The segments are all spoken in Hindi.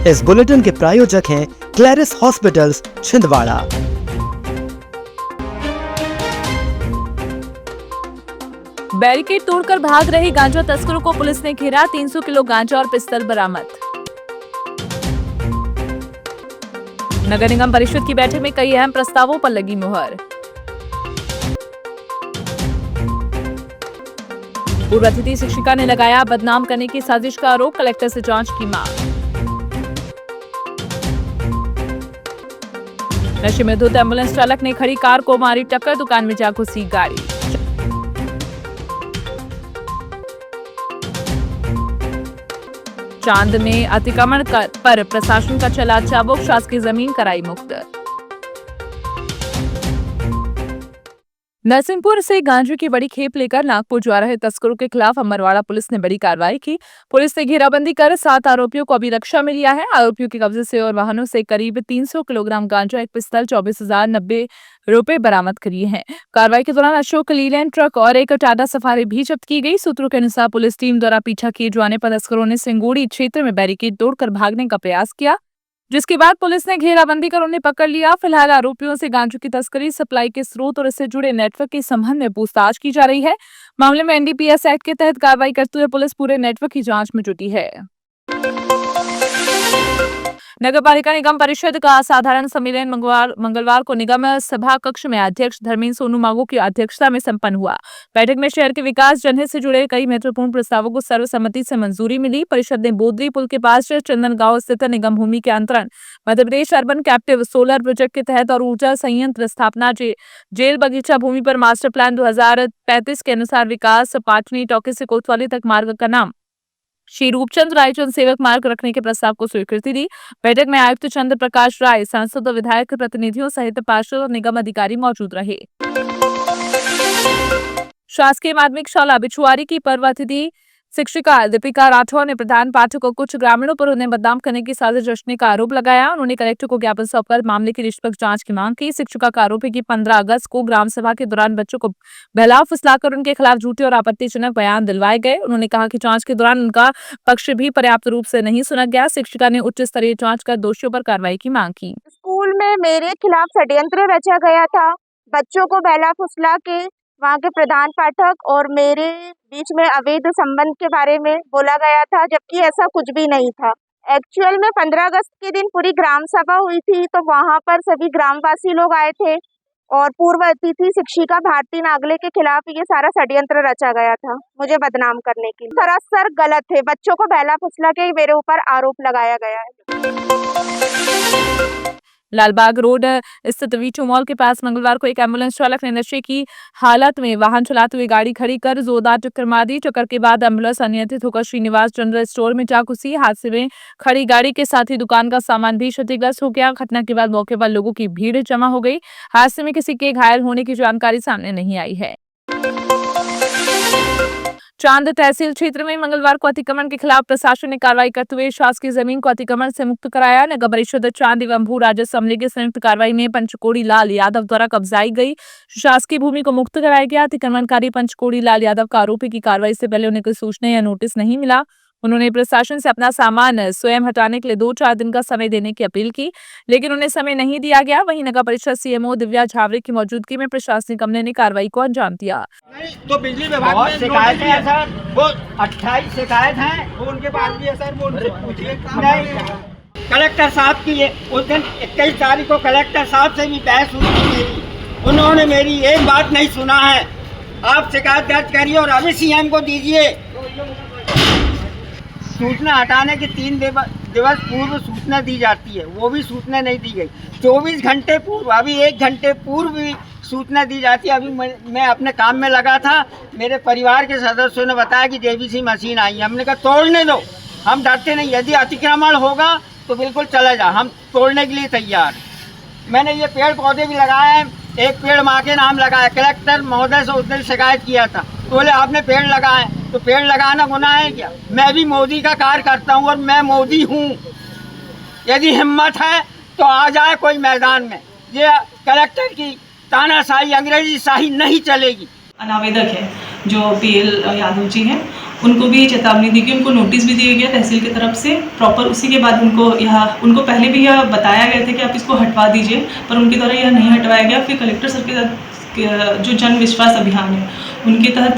इस बुलेटिन के प्रायोजक हैं क्लैरिस हॉस्पिटल्स छिंदवाड़ा। बैरिकेड तोड़कर भाग रहे गांजा तस्करों को पुलिस ने घेरा, 300 किलो गांजा और पिस्तौल बरामद। नगर निगम परिषद की बैठक में कई अहम प्रस्तावों पर लगी मुहर। पूर्व अतिथि शिक्षिका ने लगाया बदनाम करने की साजिश का आरोप, कलेक्टर से जांच की मांग। नशे में धुत एम्बुलेंस चालक ने खड़ी कार को मारी टक्कर, दुकान में जा घुसी गाड़ी। चांद में अतिक्रमण पर प्रशासन का चला चाबुक, शासकीय जमीन कराई मुक्त। नरसिंहपुर से गांजे की बड़ी खेप लेकर नागपुर जा रहे तस्करों के खिलाफ अमरवाड़ा पुलिस ने बड़ी कार्रवाई की। पुलिस ने घेराबंदी कर 7 आरोपियों को अभिरक्षा में लिया है। आरोपियों के कब्जे से और वाहनों से करीब 300 किलोग्राम गांजा, एक पिस्तौल, 24,090 रुपए बरामद किए हैं। कार्रवाई के दौरान अशोक लीलैंड ट्रक और एक टाटा सफारी भी जब्त की गई। सूत्रों के अनुसार पुलिस टीम द्वारा पीछा किए जाने पर तस्करों ने सिंगोड़ी क्षेत्र में बैरिकेड तोड़कर भागने का प्रयास किया, जिसके बाद पुलिस ने घेराबंदी कर उन्हें पकड़ लिया। फिलहाल आरोपियों से गांजे की तस्करी, सप्लाई के स्रोत और इससे जुड़े नेटवर्क के संबंध में पूछताछ की जा रही है। मामले में एनडीपीएस एक्ट के तहत कार्रवाई करते हुए पुलिस पूरे नेटवर्क की जांच में जुटी है। नगर पालिका निगम परिषद का साधारण सम्मेलन मंगलवार को निगम सभा कक्ष में अध्यक्ष धर्मेंद्र सोनू मांगू की अध्यक्षता में संपन्न हुआ। बैठक में शहर के विकास, जनहित से जुड़े कई महत्वपूर्ण प्रस्तावों को सर्वसम्मति से मंजूरी मिली। परिषद ने बोदरी पुल के पास चंदन गांव स्थित निगम भूमि के अंतरण Madhya Pradesh urban captive solar project के तहत और ऊर्जा संयंत्र स्थापना, जेल बगीचा भूमि पर मास्टर प्लान 2035 के अनुसार विकास, पाटनी टॉकी से कोतवाली तक मार्ग का नाम श्री रूपचंद रायचंद सेवक मार्ग रखने के प्रस्ताव को स्वीकृति दी। बैठक में आयुक्त चंद्र प्रकाश राय, सांसद और विधायक प्रतिनिधियों सहित पार्षद और निगम अधिकारी मौजूद रहे। शासकीय माध्यमिक शाला बिछुआरी की पर्व अतिथि शिक्षिका दीपिका राठौर ने प्रधान पाठक को कुछ ग्रामीणों पर उन्हें बदनाम करने की साजिश रचने का आरोप लगाया। उन्होंने कलेक्टर को ज्ञापन सौंपकर मामले की निष्पक्ष जांच की मांग की। शिक्षिका का आरोप है कि 15 अगस्त को ग्राम सभा के दौरान बच्चों को बहला फुसलाकर उनके खिलाफ झूठे और आपत्तिजनक बयान दिलवाए गए। उन्होंने कहा कि जांच के दौरान उनका पक्ष भी पर्याप्त रूप से नहीं सुना गया। शिक्षिका ने उच्च स्तरीय जांच कर दोषियों पर कार्रवाई की मांग की। स्कूल में मेरे खिलाफ षड्यंत्र रचा गया था। बच्चों को बहला फुसला के वहाँ के प्रधान पाठक और मेरे बीच में अवैध संबंध के बारे में बोला गया था, जबकि ऐसा कुछ भी नहीं था। एक्चुअल में 15 अगस्त के दिन पूरी ग्राम सभा हुई थी, तो वहाँ पर सभी ग्रामवासी लोग आए थे और पूर्व अतिथि शिक्षिका भारती नागले के खिलाफ ये सारा षड्यंत्र रचा गया था, मुझे बदनाम करने के लिए। सरासर गलत है। बच्चों को बहला फुसला के मेरे ऊपर आरोप लगाया गया है। लालबाग रोड स्थित वीटू मॉल के पास मंगलवार को एक एम्बुलेंस चालक ने नशे की हालत में वाहन चलाते हुए गाड़ी खड़ी कर जोरदार टक्कर मार दी। टक्कर के बाद एम्बुलेंस अनियंत्रित होकर श्रीनिवास जनरल स्टोर में जा घुसी। हादसे में खड़ी गाड़ी के साथ ही दुकान का सामान भी क्षतिग्रस्त हो गया। घटना के बाद मौके पर लोगों की भीड़ जमा हो गई। हादसे में किसी के घायल होने की जानकारी सामने नहीं आई है। चांद तहसील क्षेत्र में मंगलवार को अतिक्रमण के खिलाफ प्रशासन ने कार्रवाई करते हुए शासकीय जमीन को अतिक्रमण से मुक्त कराया। नगर परिषद चांद एवं भू राजस्व अमले की संयुक्त कार्रवाई में पंचकोड़ी लाल यादव द्वारा कब्जाई गई शासकीय भूमि को मुक्त कराया गया। अतिक्रमणकारी पंचकोड़ी लाल यादव का आरोप है कि कार्रवाई से पहले उन्हें कोई सूचना या नोटिस नहीं मिला। उन्होंने प्रशासन से अपना सामान स्वयं हटाने के लिए 2-4 दिन का समय देने की अपील की, लेकिन उन्हें समय नहीं दिया गया। वहीं नगर परिषद सीएमओ दिव्या झावरे की मौजूदगी में प्रशासनिक अमले ने कार्रवाई को अंजाम दिया। तो बिजली विभाग में शिकायत है सर, वो 28 शिकायत है, वो उनके पास भी है सर, वो उनसे पूछिए। नहीं, कलेक्टर साहब की उस दिन 21 तारीख को कलेक्टर साहब से भी बहस हुई थी मेरी, उन्होंने मेरी एक बात नहीं सुना है। आप शिकायत दर्ज करिए और अभी सीएम को दीजिए। सूचना हटाने के 3 दिवस पूर्व सूचना दी जाती है, वो भी सूचना नहीं दी गई। 24 घंटे पूर्व, अभी 1 घंटे पूर्व भी सूचना दी जाती है। अभी मैं अपने काम में लगा था, मेरे परिवार के सदस्यों ने बताया कि जेबीसी मशीन आई है। हमने कहा तोड़ने दो, हम डरते नहीं, यदि अतिक्रमण होगा तो बिल्कुल चला जा, हम तोड़ने के लिए तैयार। मैंने ये पेड़ पौधे भी लगाए हैं, एक पेड़ माँ के नाम लगाया। कलेक्टर महोदय से उस दिन शिकायत किया था, तो बोले आपने पेड़ लगाए, तो पेड़ लगाना गुनाह है क्या? मैं भी मोदी का कार्य करता हूँ और मैं मोदी हूँ। यदि हिम्मत है तो आ जाए कोई मैदान में। ये कलेक्टर की तानाशाही, अंग्रेजी शाही नहीं चलेगी। अनावेदक है जो पीएल यादव जी हैं उनको भी चेतावनी दी गई, उनको नोटिस भी दिया गया तहसील की तरफ से प्रॉपर। उसी के बाद उनको पहले भी यह बताया गया था कि आप इसको हटवा दीजिए, पर उनके द्वारा यह नहीं हटवाया गया। फिर कलेक्टर सर के जो जन विश्वास अभियान है उनके तहत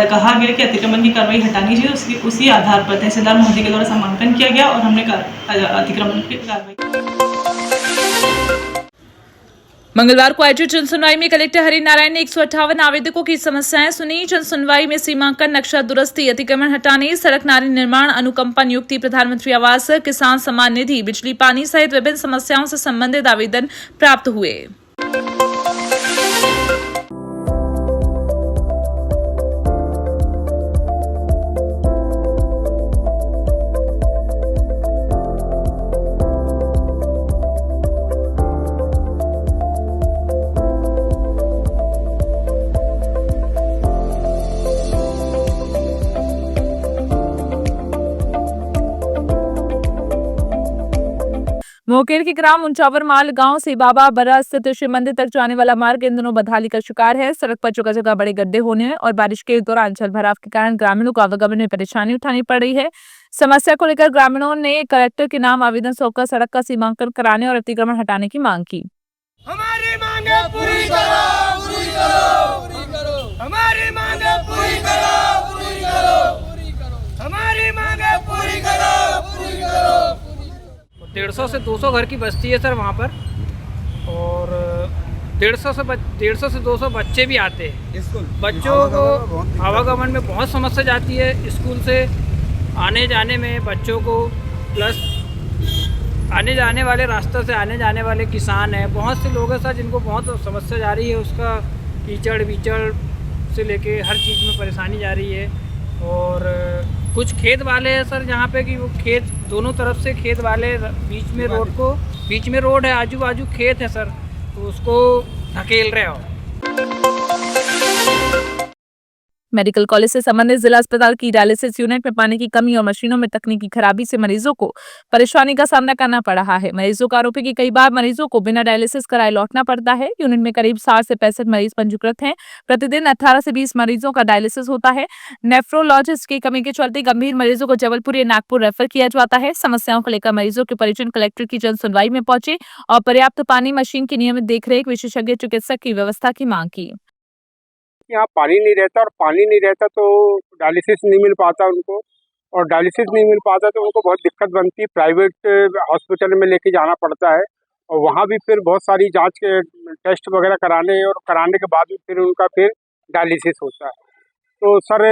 कहा गया कि अतिक्रमण की कार्रवाई हटानी चाहिए। उसी आधार पर तहसीलदार महोदय के द्वारा समांकन किया गया और हमने अतिक्रमण की कार्रवाई। मंगलवार को आयोजित जनसुनवाई में कलेक्टर हरि नारायण ने 158 आवेदकों की समस्याएं सुनी। जनसुनवाई में सीमांकन, नक्शा दुरुस्ती, अतिक्रमण हटाने, सड़क नाली निर्माण, अनुकंपा नियुक्ति, प्रधानमंत्री आवास, किसान सम्मान निधि, बिजली पानी सहित विभिन्न समस्याओं से संबंधित आवेदन प्राप्त हुए। मोकेर के ग्राम उंचावरमाल गांव से बाबा बरा स्थित शिव मंदिर तक जाने वाला मार्ग इन दिनों बदहाली का शिकार है। सड़क पर जगह जगह बड़े गड्ढे होने और बारिश के दौरान जलभराव के कारण ग्रामीणों को आवागमन में परेशानी उठानी पड़ रही है। समस्या को लेकर ग्रामीणों ने कलेक्टर के नाम आवेदन सौंपकर सड़क का सीमांकन कराने और अतिक्रमण हटाने की मांग की। हमारी मांगे पूरी करो, पूरी करो, पूरी करो। हमारी मांगे पूरी करो, पूरी करो, पूरी करो। हमारी मांगे पूरी करो, पूरी करो। 150 से 200 घर की बस्ती है सर वहाँ पर, और 150 से 200 बच्चे भी आते हैं। बच्चों को आवागमन में बहुत समस्या जाती है, स्कूल से आने जाने में बच्चों को, प्लस आने जाने वाले रास्ते से आने जाने वाले किसान हैं, बहुत से लोग हैं सर जिनको बहुत समस्या जा रही है। उसका कीचड़ वीचड़ से लेके हर चीज़ में परेशानी जा रही है। और कुछ खेत वाले हैं सर जहाँ पे कि वो खेत दोनों तरफ से खेत वाले, बीच में रोड है, आजू बाजू खेत है सर, तो उसको धकेल रहे हो। मेडिकल कॉलेज से संबंधित जिला अस्पताल की डायलिसिस यूनिट में पानी की कमी और मशीनों में तकनीकी खराबी से मरीजों को परेशानी का सामना करना पड़ रहा है। मरीजों का आरोप है कि कई बार मरीजों को बिना डायलिसिस कराए लौटना पड़ता है। यूनिट में करीब 60 से 65 मरीज पंजीकृत हैं। प्रतिदिन 18 से 20 मरीजों का डायलिसिस होता है। नेफ्रोलॉजिस्ट की कमी के चलते गंभीर मरीजों को जबलपुर या नागपुर रेफर किया जाता है। समस्याओं को लेकर मरीजों के परिजन कलेक्टर की जन सुनवाई में पहुंचे और पर्याप्त पानी, मशीन की नियमित देखरेख, विशेषज्ञ चिकित्सक की व्यवस्था की मांग की। यहाँ पानी नहीं रहता, और पानी नहीं रहता तो डायलिसिस नहीं मिल पाता उनको, और डायलिसिस नहीं मिल पाता तो उनको बहुत दिक्कत बनती है। प्राइवेट हॉस्पिटल में लेके जाना पड़ता है, और वहाँ भी फिर बहुत सारी जांच के टेस्ट वगैरह कराने, और कराने के बाद फिर उनका फिर डायलिसिस होता है। तो सर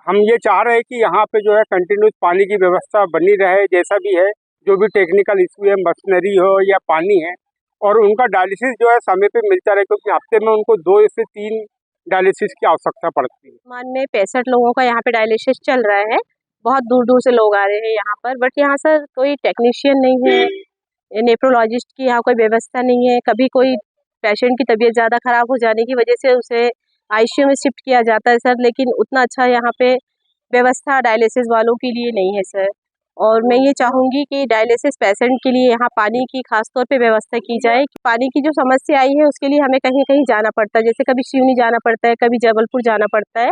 हम ये चाह रहे हैं कि यहाँ पे जो है कंटिन्यूस पानी की व्यवस्था बनी रहे, जैसा भी है, जो भी टेक्निकल इशू है, मशीनरी हो या पानी है, और उनका डायलिसिस जो है समय पे मिलता रहे, क्योंकि हफ्ते में उनको 2 से 3 डायलिसिस की आवश्यकता पड़ती है। मान में 65 लोगों का यहाँ पे डायलिसिस चल रहा है। बहुत दूर दूर से लोग आ रहे हैं यहाँ पर, बट यहाँ सर कोई टेक्नीशियन नहीं है, नेफ्रोलॉजिस्ट की यहाँ कोई व्यवस्था नहीं है। कभी कोई पेशेंट की तबीयत ज़्यादा ख़राब हो जाने की वजह से उसे आईसीयू में शिफ्ट किया जाता है सर, लेकिन उतना अच्छा यहाँ पे व्यवस्था डायलिसिस वालों के लिए नहीं है सर। और मैं ये चाहूँगी कि डायलिसिस पेशेंट के लिए यहाँ पानी की खासतौर पे व्यवस्था की जाए। पानी की जो समस्या आई है उसके लिए हमें कहीं कहीं जाना पड़ता है, जैसे कभी सिवनी जाना पड़ता है, कभी जबलपुर जाना पड़ता है,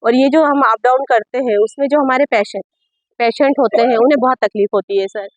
और ये जो हम अप डाउन करते हैं उसमें जो हमारे पेशेंट होते हैं उन्हें बहुत तकलीफ होती है सर।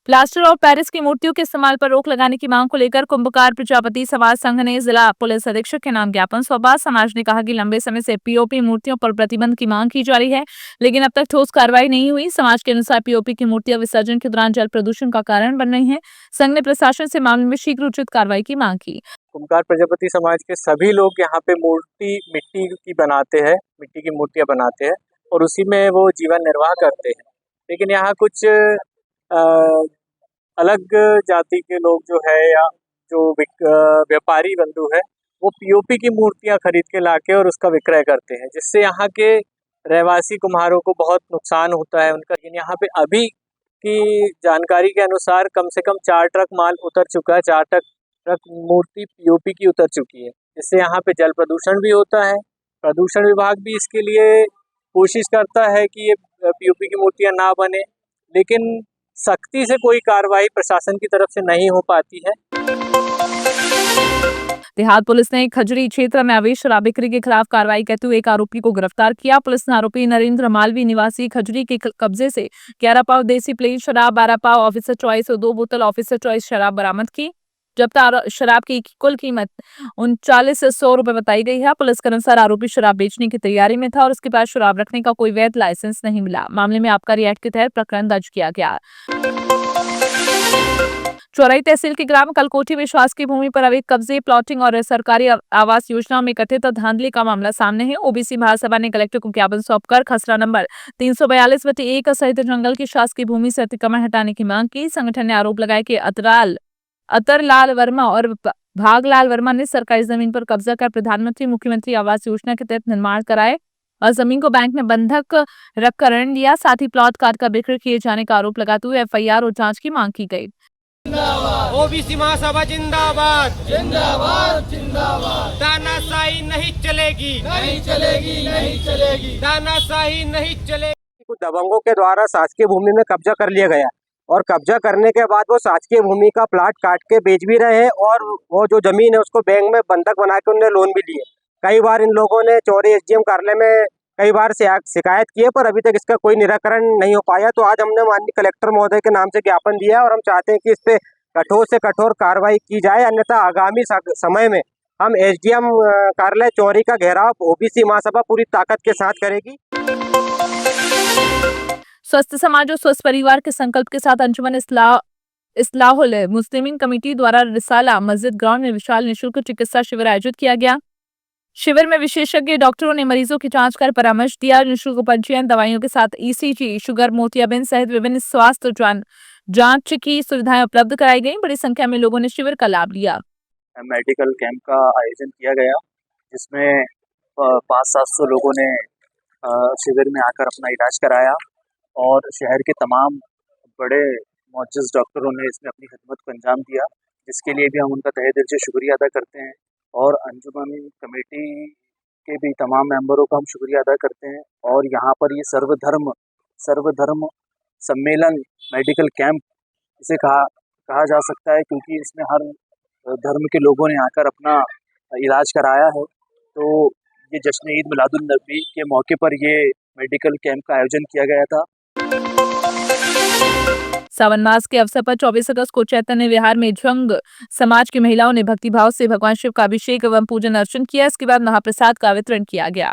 प्लास्टर और पेरिस की मूर्तियों के इस्तेमाल पर रोक लगाने की मांग को लेकर कुंभकार प्रजापति समाज संघ ने जिला पुलिस अधीक्षक के नाम ज्ञापन सौंपा। समाज ने कहा कि लंबे समय से पीओपी मूर्तियों पर प्रतिबंध की मांग की जा रही है, लेकिन अब तक ठोस कार्रवाई नहीं हुई। समाज के अनुसार पीओपी की मूर्तियां विसर्जन के दौरान जल प्रदूषण का कारण बन रही है। संघ ने प्रशासन से मामले में शीघ्र उचित कार्रवाई की मांग की। कुंभकार प्रजापति समाज के सभी लोग यहाँ पे मूर्ति मिट्टी की बनाते हैं, मिट्टी की मूर्तियाँ बनाते हैं और उसी में वो जीवन निर्वाह करते हैं। लेकिन यहाँ कुछ अलग जाति के लोग जो है या जो व्यापारी बंधु है वो पीओपी की मूर्तियाँ खरीद के लाके और उसका विक्रय करते हैं, जिससे यहाँ के रहवासी कुम्हारों को बहुत नुकसान होता है उनका। लेकिन यहाँ पे अभी की जानकारी के अनुसार कम से कम 4 ट्रक माल उतर चुका है, 4 ट्रक मूर्ति पीओपी की उतर चुकी है, जिससे यहाँ पे जल प्रदूषण भी होता है। प्रदूषण विभाग भी इसके लिए कोशिश करता है कि ये पीओपी की मूर्तियाँ ना बने, लेकिन सख्ती से कोई कार्रवाई प्रशासन की तरफ से नहीं हो पाती है। देहात पुलिस ने खजरी क्षेत्र में अवैध शराब बिक्री के खिलाफ कार्रवाई करते हुए एक आरोपी को गिरफ्तार किया। पुलिस ने आरोपी नरेंद्र मालवी निवासी खजरी के कब्जे से 11 पाव देसी प्लेन शराब, 12 पाव ऑफिसर चॉइस और 2 बोतल ऑफिसर चॉइस शराब बरामद की। जब्त शराब की कुल कीमत 3900 रुपए बताई गई है। पुलिस के अनुसार आरोपी शराब बेचने की तैयारी में था और उसके पास शराब रखने का कोई वैध लाइसेंस नहीं मिला। मामले में आबकारी एक्ट के तहत प्रकरण दर्ज किया गया। चौरई तहसील के ग्राम कलकोठी में शासकीय भूमि पर अवैध कब्जे, प्लॉटिंग और सरकारी आवास योजना में कथित धांधली का मामला सामने है। ओबीसी महासभा ने कलेक्टर को ज्ञापन सौंपकर खसरा नंबर 342/1 सहित जंगल की शासकीय भूमि से अतिक्रमण हटाने की मांग की। संगठन ने आरोप लगाया कि अतरलाल वर्मा और भागलाल वर्मा ने सरकारी जमीन पर कब्जा कर प्रधानमंत्री मुख्यमंत्री आवास योजना के तहत निर्माण कराए और जमीन को बैंक में बंधक रखकर ऋण लिया। साथ ही प्लॉट काट कर बिक्री किए जाने का आरोप लगाते हुए एफआईआर और जांच की मांग की गई। ओबीसी महासभा जिंदाबाद जिंदाबाद जिंदाबाद। तानाशाही नहीं चलेगी नहीं चलेगी नहीं चलेगी। तानाशाही नहीं चलेगी। कुछ दबंगों के द्वारा शासकीय भूमि में कब्जा कर लिया गया और कब्जा करने के बाद वो शासकीय भूमि का प्लाट काट के बेच भी रहे हैं और वो जो जमीन है उसको बैंक में बंधक बना के उन्होंने लोन भी लिए। कई बार इन लोगों ने चौरी एसडीएम कार्यालय में कई बार से शिकायत की है पर अभी तक इसका कोई निराकरण नहीं हो पाया। तो आज हमने माननीय कलेक्टर महोदय के नाम से ज्ञापन दिया है और हम चाहते हैं कि इस पे कठोर से कठोर कार्रवाई की जाए, अन्यथा आगामी समय में हम एसडीएम कार्यालय चौरी का घेराव ओबीसी महासभा पूरी ताकत के साथ करेगी। स्वस्थ समाज और स्वस्थ परिवार के संकल्प के साथ अंजुमन इस्लाहुल मुस्लिमीन कमेटी द्वारा रिसाला मस्जिद ग्राउंड में विशाल निःशुल्क चिकित्सा शिविर आयोजित किया गया। शिविर में विशेषज्ञ डॉक्टरों ने मरीजों की जांच कर परामर्श दिया। निःशुल्क पंजीयन दवाइयों के साथ ईसीजी, शुगर, मोतियाबिंद सहित विभिन्न स्वास्थ्य जांच की सुविधाएं उपलब्ध कराई गई। बड़ी संख्या में लोगों ने शिविर का लाभ लिया। मेडिकल कैंप का आयोजन किया गया जिसमें 500-700 लोगों ने शिविर में आकर अपना इलाज कराया और शहर के तमाम बड़े मुअज़्ज़िज़ डॉक्टरों ने इसमें अपनी खिदमत को अंजाम दिया, जिसके लिए भी हम उनका तहे दिल से शुक्रिया अदा करते हैं। और अंजुमन कमेटी के भी तमाम मेंबरों का हम शुक्रिया अदा करते हैं। और यहाँ पर ये सर्वधर्म सम्मेलन मेडिकल कैंप इसे कहा जा सकता है, क्योंकि इसमें हर धर्म के लोगों ने आकर अपना इलाज कराया है। तो ये जश्न ईद मिलादुन नबी के मौके पर ये मेडिकल कैंप का आयोजन किया गया था। सावन मास के अवसर पर 24 अगस्त को चैतन्य विहार में झंग समाज की महिलाओं ने भक्तिभाव से भगवान शिव का अभिषेक एवं पूजन अर्चन किया। इसके बाद महाप्रसाद का वितरण किया गया।